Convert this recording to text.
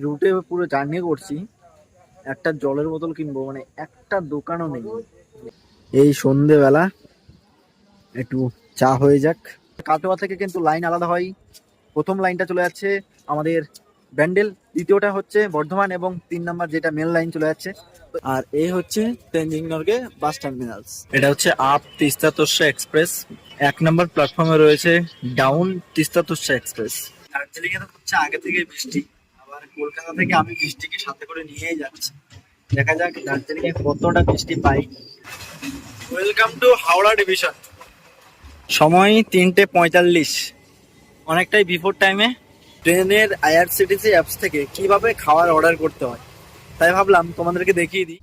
রুটে পুরো জার্নি করছি, একটা জলের বোতল কিনবো মানে একটা দোকানও নেই। এই সন্ধেবেলা একটু চা হয়ে যাক। কাটোয়া থেকে কিন্তু লাইন আলাদা হয়। প্রথম লাইনটা চলে যাচ্ছে আমাদের ব্যান্ডেল, দ্বিতীয়টা হচ্ছে বর্ধমান এবং 3 নম্বর যেটা মেন লাইন চলে যাচ্ছে। আর এই হচ্ছে তেনজিং নরগে বাস টার্মিনালস। এটা হচ্ছে আপ তিস্তা তোরশা এক্সপ্রেস। 1 নম্বর প্ল্যাটফর্মে রয়েছে ডাউন তিস্তা তোরশা এক্সপ্রেস। দার্জিলিং এ তো হচ্ছে আগে থেকে বৃষ্টি, আবার কলকাতা থেকে আমি বৃষ্টিকে সাথে করে নিয়েই যাচ্ছি। দেখা যাক দার্জিলিং এ কতটা বৃষ্টি পাই। Welcome to Howrah division. সময় 3:45, অনেকটাই বিফোর টাইমে। ট্রেনের আইআরসিটিসি অ্যাপস থেকে কিভাবে খাবার অর্ডার করতে হয় তাই ভাবলাম তোমাদেরকে দেখিয়ে দিই।